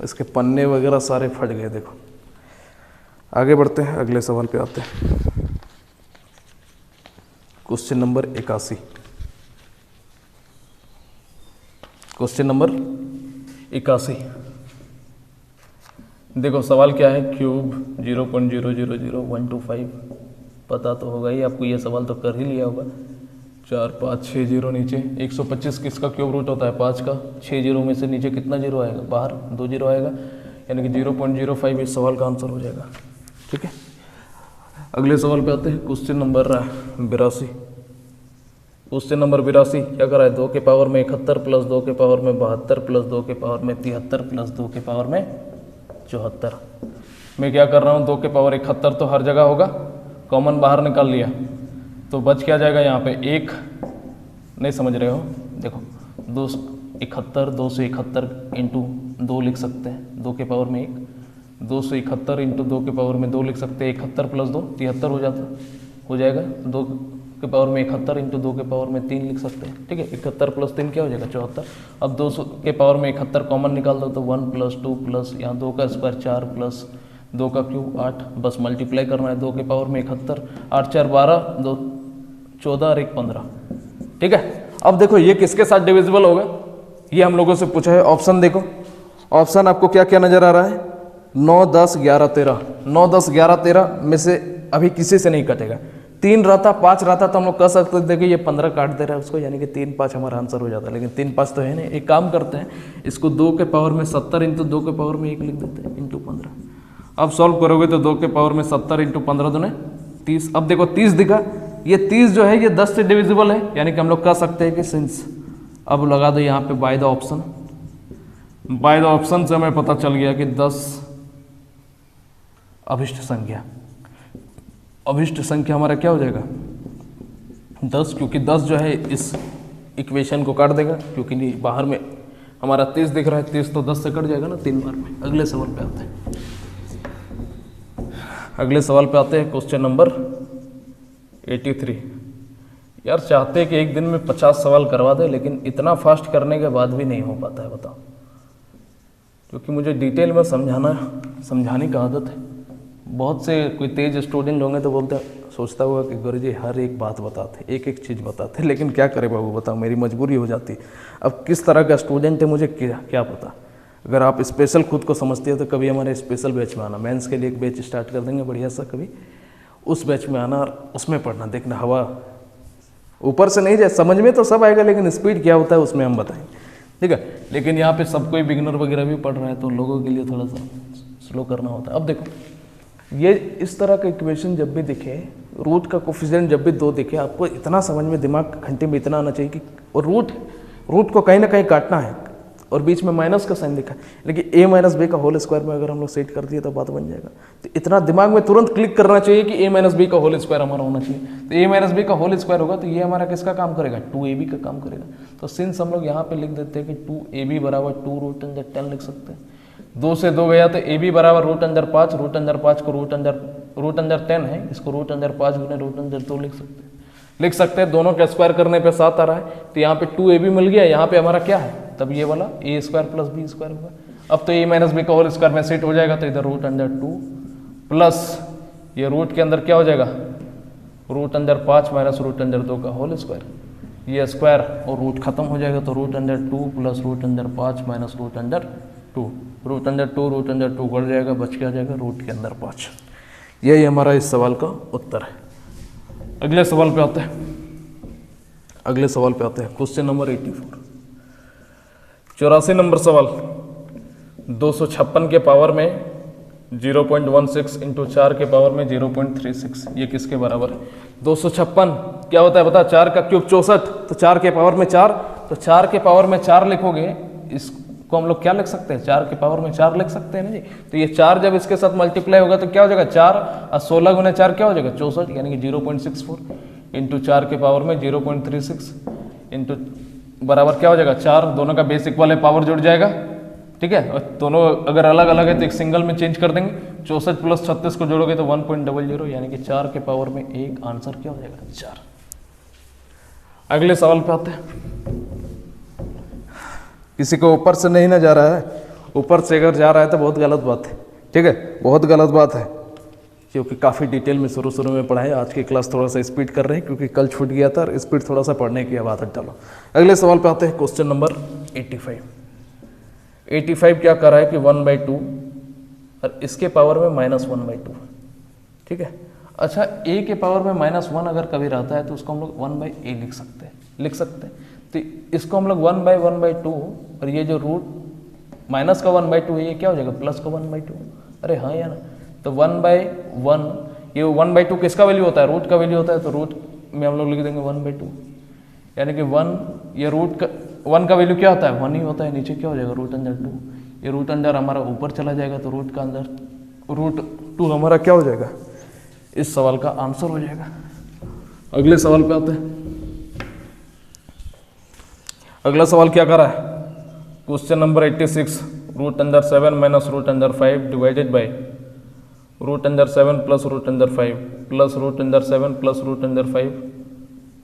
इसके पन्ने वगैरह सारे फट गए। देखो आगे बढ़ते हैं, अगले सवाल पे आते हैं। Question number 81, question number 81। देखो सवाल क्या है, क्यूब 0.000125, पता तो होगा ही आपको, ये सवाल तो कर ही लिया होगा। 4 5 6 जीरो नीचे, 125 किसका क्यूब रूट होता है? 5 का। 6 जीरो में से नीचे कितना जीरो आएगा? बाहर 2 जीरो आएगा, यानी कि 0.05 इस सवाल का आंसर हो जाएगा। ठीक है, अगले सवाल पे आते हैं। Question number 82। क्वेश्चन नंबर 82 क्या करा है? 2 के पावर में 71 प्लस 2 के पावर में 72 प्लस 2 के पावर में 73 प्लस 2 के पावर में 74। मैं क्या कर रहा हूँ, 2 के पावर 71 तो हर जगह होगा, कॉमन बाहर निकाल लिया तो बच क्या जाएगा यहाँ पे? 1 नहीं समझ रहे हो? देखो 271 271 इंटू 2 लिख सकते हैं, 2 के पावर में 1, 271 इंटू 2 के पावर में 2 लिख सकते हैं, 71 प्लस 2 73 हो जाएगा। 2 के पावर में 71 इंटू 2 के पावर में 3 लिख सकते हैं। ठीक है, 71 प्लस 3 क्या हो जाएगा? 74। अब 200 के पावर में 71 कॉमन निकाल दो तो 1 प्लस 2 प्लस यहाँ 2 का स्क्वायर 4 प्लस 2 का क्यूब 8, बस मल्टीप्लाई करना है। 2 के पावर में 71, 8 4 12, 2 14 और 1 15। ठीक है, अब देखो ये किसके साथ डिविजिबल होगा, ये हम लोगों से पूछा है। ऑप्शन देखो, ऑप्शन आपको क्या क्या नजर आ रहा है? 9 10 11 13। 9 10 11 13 में से अभी किसी से नहीं कटेगा। 3 रहता 5 रहता तो हम लोग कह सकते थे कि ये 15 काट दे रहा है उसको, यानी कि 3 5 हमारा आंसर हो जाता है, लेकिन 3 5 तो है नहीं। एक काम करते हैं, इसको 2 के पावर में 70 इंटू 2 के पावर में 1 लिख देते हैं इंटू 15। अब सॉल्व करोगे तो 2 के पावर में 70 इंटू 15 दूने 30। अब देखो 30 दिखा, ये 30 जो है ये 10 से डिविजिबल है, यानी कि हम लोग कह सकते हैं कि सिंस, अब लगा दो यहाँ पे by the option. By the option से हमें पता चल गया कि 10 अभिष्ट संख्या, अभिष्ट संख्या हमारा क्या हो जाएगा? 10, क्योंकि 10 जो है इस इक्वेशन को काट देगा, क्योंकि नहीं बाहर में हमारा 30 दिख रहा है, 30 तो 10 से कट जाएगा ना 3 बार में। अगले सवाल पे आते हैं, अगले सवाल पे आते हैं। Question number 83। यार चाहते हैं कि एक दिन में 50 सवाल करवा दे, लेकिन इतना फास्ट करने के बाद भी नहीं हो पाता है, बताओ। क्योंकि मुझे डिटेल में समझाने का आदत है। बहुत से कोई तेज स्टूडेंट होंगे तो बोलते सोचता होगा कि गुरुजी हर एक बात बताते, एक एक चीज़ बताते, लेकिन क्या करे बाबू, बताओ, मेरी मजबूरी हो जाती। अब किस तरह का स्टूडेंट है मुझे क्या पता। अगर आप स्पेशल खुद को समझते हो तो कभी हमारे स्पेशल बैच में आना, मेंस के लिए एक बैच स्टार्ट कर देंगे बढ़िया सा, कभी उस बैच में आना और उसमें पढ़ना, देखना हवा ऊपर से नहीं जाए, समझ में तो सब आएगा, लेकिन स्पीड क्या होता है उसमें हम बताएंगे। ठीक है, लेकिन यहाँ पे सब कोई बिगिनर वगैरह भी पढ़ रहा है, तो लोगों के लिए थोड़ा सा स्लो करना होता है। अब देखो ये इस तरह का इक्वेशन जब भी दिखे, रूट का कोफिशिएंट जब भी 2 दिखे, आपको इतना समझ में, दिमाग घंटे में इतना आना चाहिए कि और रूट को कहीं ना कहीं काटना है, और बीच में माइनस का साइन लिखा है, लेकिन a माइनस बी का होल स्क्वायर में अगर हम लोग सेट कर दिए तो बात बन जाएगा। तो इतना दिमाग में तुरंत क्लिक करना चाहिए कि a माइनस बी का होल स्क्वायर हमारा होना चाहिए। तो a माइनस बी का होल स्क्वायर होगा तो ये हमारा किसका काम करेगा? 2ab का काम करेगा। तो सिंस हम लोग यहाँ पे लिख देते हैं कि 2ab बराबर 2 रूट अंदर 10 लिख सकते हैं। 2 से 2 गया तो ab बराबर रूट अंदर 5, रूट अंदर 5 को रूट अंदर 10 है, इसको रूट अंदर 5 गुने रूट अंदर 2 लिख सकते हैं। दोनों का स्क्वायर करने पे 7 आ रहा है, तो यहाँ पे 2ab मिल गया, यहाँ पे हमारा क्या है? तब ये वाला a square plus b square होगा। अब तो a माइनस बी का होल स्क्वायर में सेट हो जाएगा, तो इधर रूट अंदर 2 प्लस ये रूट के अंदर क्या हो जाएगा? रूट अंदर 5 माइनस रूट अंदर 2 का होल स्क्वायर, ये स्क्वायर और रूट खत्म हो जाएगा, तो रूट अंदर 2 प्लस रूट अंदर 5 माइनस रूट अंदर 2, रूट अंदर 2 बढ़ जाएगा, बच क्या जाएगा? रूट के अंदर 5। यही हमारा इस सवाल का उत्तर है। अगले सवाल पे आते हैं, अगले सवाल पे आते हैं। क्वेश्चन नंबर 84, 84 नंबर सवाल। 256 के पावर में 0.16 इंटू 4 के पावर में 0.36, ये किसके बराबर है? 256 क्या होता है बता? 4 का क्यूब 64, तो 4 के पावर में 4, तो 4 के पावर में 4 लिखोगे, इसको हम लोग क्या लिख सकते हैं? 4 के पावर में 4 लिख सकते हैं ना जी। तो ये 4 जब इसके साथ मल्टीप्लाई होगा तो क्या हो जाएगा? 4 और 16 गुना 4 क्या हो जाएगा? 64, यानी कि 0.64 इंटू 4 के पावर में 0.36 इंटू बराबर क्या हो जाएगा? 4, दोनों का बेस इक्वल है, पावर जुड़ जाएगा। ठीक है, और दोनों अगर अलग अलग है तो एक सिंगल में चेंज कर देंगे। 64 प्लस 36 को जोड़ोगे तो 1.00, यानी कि 4 के पावर में 1, आंसर क्या हो जाएगा? 4। अगले सवाल पे आते हैं। किसी को ऊपर से नहीं ना जा रहा है, ऊपर से अगर जा रहा है तो बहुत गलत बात है। ठीक है, बहुत गलत बात है, क्योंकि काफ़ी डिटेल में शुरू में पढ़ा है। आज की क्लास थोड़ा सा स्पीड कर रहे हैं, क्योंकि कल छूट गया था, और स्पीड थोड़ा सा पढ़ने की आदत डालो। अगले सवाल पे आते हैं। Question number 85। 85 क्या कर रहा है कि 1/2 और इसके पावर में -1/2, ठीक है। अच्छा, a के पावर में -1 अगर कभी रहता है तो उसको हम लोग 1/a लिख सकते हैं। तो इसको हम लोग 1/1/2, और ये जो रूट माइनस का 1/2 है, ये क्या हो जाएगा प्लस का 1/2। अरे हाँ या ना, तो 1/1, ये 1/2 किसका वैल्यू होता है, रूट का वैल्यू होता है, तो रूट में हम लोग लिख देंगे 1/2, यानी कि 1, ये रूट का 1 का वैल्यू क्या होता है, 1 ही होता है। नीचे क्या हो जाएगा √2, ये √, हमारा ऊपर चला जाएगा तो रूट का अंदर √2 हमारा क्या हो जाएगा, इस सवाल का आंसर हो जाएगा। अगले सवाल पे आते हैं। अगला सवाल क्या कर रहा है, question number 86, √7 minus √5 divided by √7 plus √5 plus √7 plus √5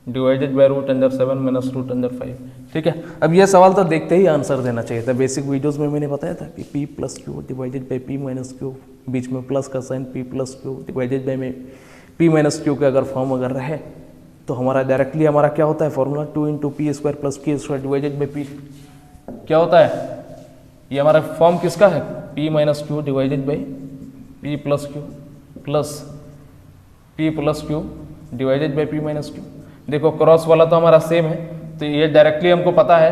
divided by √7 minus √5, ठीक है। अब ये सवाल तो देखते ही आंसर देना चाहिए था। बेसिक वीडियोस में मैंने बताया था कि p plus q divided by p minus q, बीच में प्लस का sign p plus q divided by में p माइनस क्यू का अगर फॉर्म अगर रहे तो हमारा डायरेक्टली हमारा क्या होता है formula, 2 × p² plus q² divided by p क्या होता है, ये हमारा फॉर्म किसका है, p minus Q divided by p plus Q plus p plus q divided by p minus Q. देखो क्रॉस वाला तो हमारा सेम है, तो ये डायरेक्टली हमको पता है।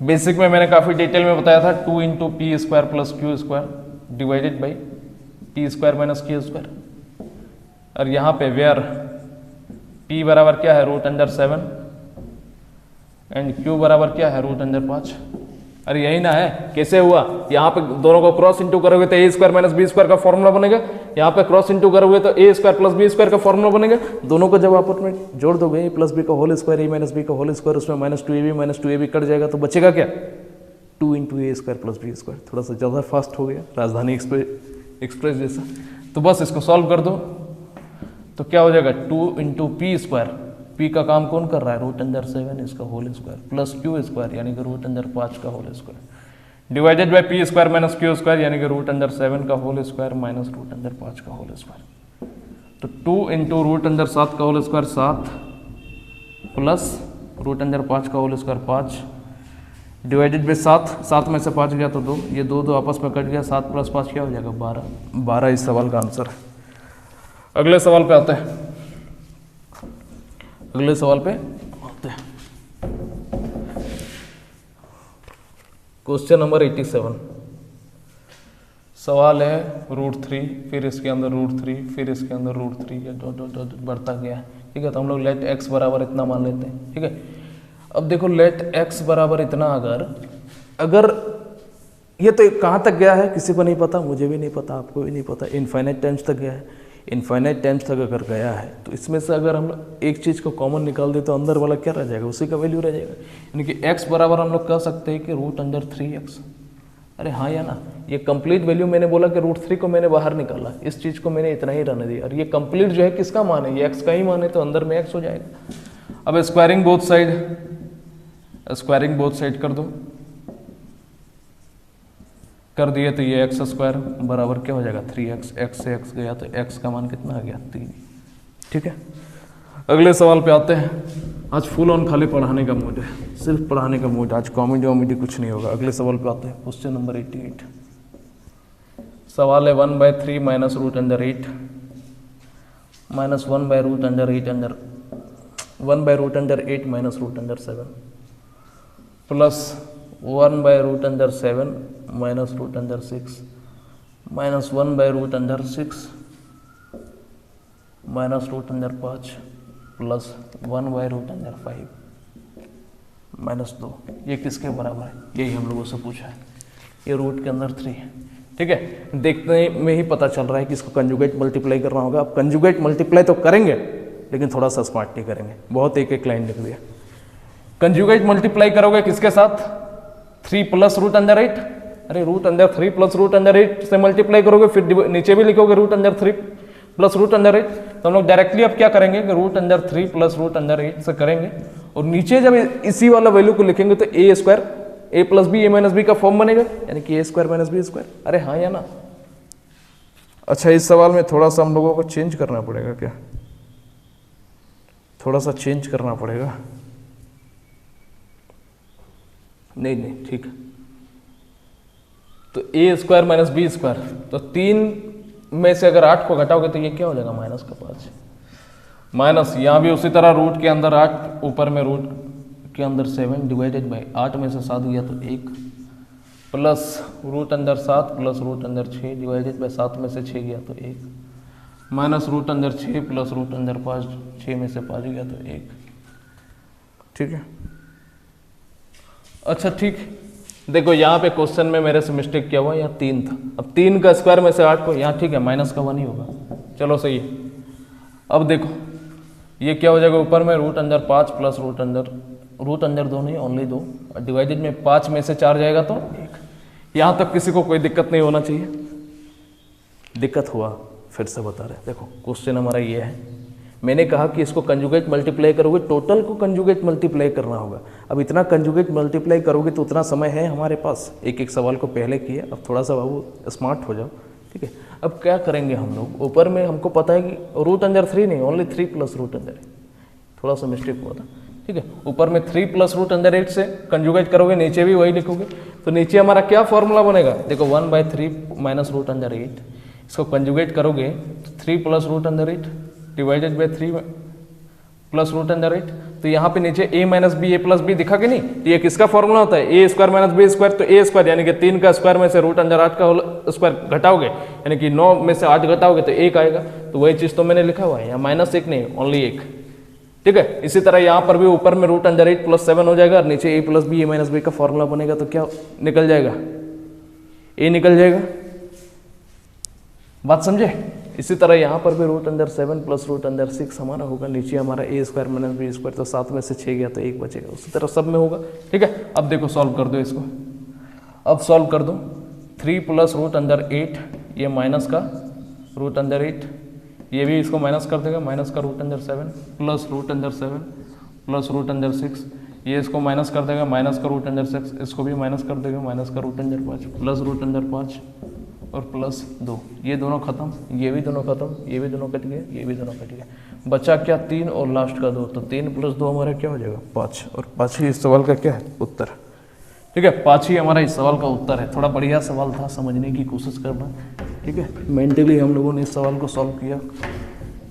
बेसिक में मैंने काफ़ी डिटेल में बताया था, 2 × p² plus q² divided by p² minus q²। और यहाँ पे वेयर p बराबर क्या है √7 एंड q बराबर क्या है √5। अरे यही ना है, कैसे हुआ, यहाँ पे दोनों को क्रॉस इंटू करोगे तो a² माइनस b² का फॉर्मूला बनेगा, यहाँ पे क्रॉस इंटू करोगे तो a² प्लस b² का फॉर्मूला बनेगा। दोनों को जब आपस में जोड़ दोगे a प्लस b का whole square, a minus b का होल स्क्वायर, उसमें -2ab माइनस 2ab कट जाएगा, तो बचेगा क्या 2 × a² प्लस b²। थोड़ा सा ज़्यादा फास्ट हो गया, राजधानी एक्सप्रेस जैसा। तो बस इसको सॉल्व कर दो, तो क्या हो जाएगा 2 × p², p का काम कौन कर रहा है √7 इसका होल स्क्वायर प्लस q² यानी कि √5 का whole square divided by p² minus q² यानी कि √7 का होल स्क्वायर माइनस √5 का होल स्क्वायर। तो 2 × √7 का होल स्क्वायर 7 प्लस √5 का होल स्क्वायर 5 डिवाइडेड बाई 7 में से 5 गया तो 2, ये 2 आपस में कट गया, 7 प्लस 5 क्या हो जाएगा 12 इस सवाल का आंसर है। अगले सवाल पे आते हैं। क्वेश्चन नंबर 87, सवाल है √3, फिर इसके अंदर √3, फिर इसके अंदर √3, या डॉट बढ़ता गया, ठीक है। तो हम लोग लेट x बराबर इतना मान लेते हैं, ठीक है। अब देखो लेट x बराबर इतना, अगर ये तो कहाँ तक गया है किसी को नहीं पता, मुझे भी नहीं पता, आपको भी नहीं पता, इनफाइनाइट टाइम्स तक गया है। इनफाइनाइट टाइम्स तक अगर गया है तो इसमें से अगर हम लोग एक चीज़ को कॉमन निकाल दे तो अंदर वाला क्या रह जाएगा, उसी का वैल्यू रह जाएगा। यानी कि x बराबर हम लोग कह सकते हैं कि √3x। अरे हाँ या ना, ये कंप्लीट वैल्यू मैंने बोला कि √3 को मैंने बाहर निकाला, इस चीज़ को मैंने इतना ही रहने दिया, और ये कंप्लीट जो है किसका मान है, ये x का ही मान है, तो अंदर में x हो जाएगा। अब स्क्वायरिंग बोथ साइड कर दो, कर दिए तो ये x² बराबर क्या हो जाएगा 3x, x से x गया तो x का मान कितना आ गया 3, ठीक है। अगले सवाल पे आते हैं। आज फुल ऑन खाली पढ़ाने का मूड है, सिर्फ पढ़ाने का मूड, आज कॉमेडी वॉमेडी कुछ नहीं होगा। अगले सवाल पे आते हैं, क्वेश्चन नंबर 88, सवाल है 1/3 minus √8 minus 1/8 minus √7 plus 1/√7 minus √6 minus 1/√6 minus √5 plus 1/√5 minus 2, ये किसके बराबर है, यही हम लोगों से पूछा है। ये रूट के अंदर 3 है, ठीक है। देखने में ही पता चल रहा है कि इसको कंजुगेट मल्टीप्लाई करना होगा। अब कंजुगेट मल्टीप्लाई तो करेंगे लेकिन थोड़ा सा स्मार्ट नहीं करेंगे, बहुत एक लाइन लिख दिया। कंजुगेट मल्टीप्लाई करोगे किसके साथ, 3 प्लस √8, अरे √3 प्लस √8 से मल्टीप्लाई करोगे, फिर नीचे भी लिखोगे √3 प्लस √8। तो हम लोग डायरेक्टली अब क्या करेंगे कि √3 प्लस √8 से करेंगे, और नीचे जब इसी वाला वैल्यू को लिखेंगे तो a² a plus b a minus b का फॉर्म बनेगा, यानी कि a² माइनस b²। अरे हाँ या ना। अच्छा, इस सवाल में थोड़ा सा हम लोगों को चेंज करना पड़ेगा क्या, थोड़ा सा चेंज करना पड़ेगा, नहीं ठीक है। तो a square minus b square, तो 3 में से अगर 8 को घटाओगे तो ये क्या हो जाएगा माइनस का 5, माइनस यहाँ भी उसी तरह रूट के अंदर 8, ऊपर में रूट के अंदर 7 डिवाइडेड बाई 8 में से 7 गया तो 1, प्लस रूट अंदर 7 प्लस रूट अंदर 6 डिवाइडेड बाई 7 में से 6 गया तो 1, माइनस रूट अंदर 6 प्लस रूट अंदर 5, 6 में से 5 गया तो 1। ठीक है, अच्छा ठीक, देखो यहाँ पे क्वेश्चन में मेरे से मिस्टेक क्या हुआ, यहाँ 3 था, अब 3 का स्क्वायर में से 8 को, यहाँ ठीक है माइनस का 1 ही होगा, चलो सही है। अब देखो ये क्या हो जाएगा, ऊपर में रूट अंदर 5 प्लस रूट अंदर 2 नहीं ओनली 2, डिवाइडेड में 5 में से 4 जाएगा तो 1। यहाँ तक किसी को कोई दिक्कत नहीं होना चाहिए, दिक्कत हुआ फिर से बता रहे। देखो क्वेश्चन हमारा ये है, मैंने कहा कि इसको कंजुगेट मल्टीप्लाई करोगे, टोटल को कंजुगेट मल्टीप्लाई करना होगा। अब इतना कंजुगेट मल्टीप्लाई करोगे तो उतना समय है हमारे पास, एक एक सवाल को पहले किए, अब थोड़ा सा बाबू स्मार्ट हो जाओ। ठीक है, अब क्या करेंगे हम लोग, ऊपर में हमको पता है कि रूट अंदर 3 नहीं ओनली 3 प्लस रूट अंदर है, थोड़ा सा मिस्टेक हुआ था। ठीक है, ऊपर में 3 प्लस रूट अंदर 8 से कंजुगेट करोगे, नीचे भी वही लिखोगे, तो नीचे हमारा क्या फॉर्मूला बनेगा, देखो 1/3 माइनस रूट अंदर 8, इसको कंजुगेट करोगे तो 3 प्लस रूट अंदर 8 divided by 3 plus root under 8, तो यहाँ पे नीचे a minus b a plus b दिखा कि नहीं, तो ये किसका फॉर्मूला होता है, a square minus b square, तो ए स्क्वायर यानी कि 3 का स्क्वायर में से रूट अंडर 8 का स्क्वायर घटाओगे, यानी कि 9 में से 8 घटाओगे तो 1 आएगा, तो वही चीज़ तो मैंने लिखा हुआ है, यहाँ -1 नहीं ओनली 1। ठीक है, इसी तरह यहाँ पर भी ऊपर में रूट अंडर 8 प्लस 7 हो जाएगा और नीचे a plus b a minus b का फॉर्मूला बनेगा, तो क्या निकल जाएगा, a निकल जाएगा, बात समझे। इसी तरह यहाँ पर भी root under 7 plus root under 6 हमारा होगा, नीचे हमारा a square minus b square, तो 7 में से 6 गया तो 1 बचेगा, उसी तरह सब में होगा। ठीक है, अब देखो सॉल्व कर दो इसको, अब सॉल्व कर दो, 3 प्लस रूट अंडर 8, ये माइनस का रूट अंडर 8, ये भी इसको माइनस कर देगा, माइनस का root under 7 plus root under 7 plus root under 6, ये इसको माइनस कर देगा, माइनस का रूट अंडर 6, इसको भी माइनस कर देगा, माइनस का root under 5 plus root under 5 और प्लस 2, ये दोनों खत्म, ये भी दोनों खत्म, ये भी दोनों कट गए, ये भी दोनों कट गए, बचा क्या 3 और लास्ट का 2, तो 3 प्लस 2 हमारा क्या हो जाएगा 5, और 5 ही इस सवाल का क्या है उत्तर। ठीक है, 5 ही हमारा इस सवाल का उत्तर है। थोड़ा बढ़िया सवाल था, समझने की कोशिश करना। ठीक है, मेंटली हम लोगों ने इस सवाल को सॉल्व किया,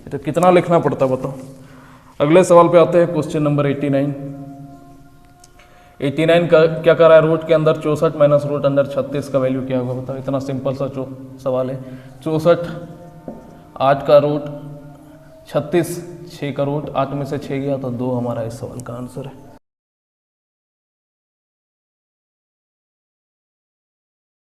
तो कितना लिखना पड़ता बताओ। अगले सवाल पे आते हैं, क्वेश्चन नंबर 89 का क्या कर रहा है, रूट के अंदर 64 माइनस रूट अंदर 36 का वैल्यू क्या होगा बताओ। इतना सिंपल सा सवाल है, 64 8 का रूट 36 6 का रूट, 8 में से 6 गया तो 2 हमारा इस सवाल का आंसर है।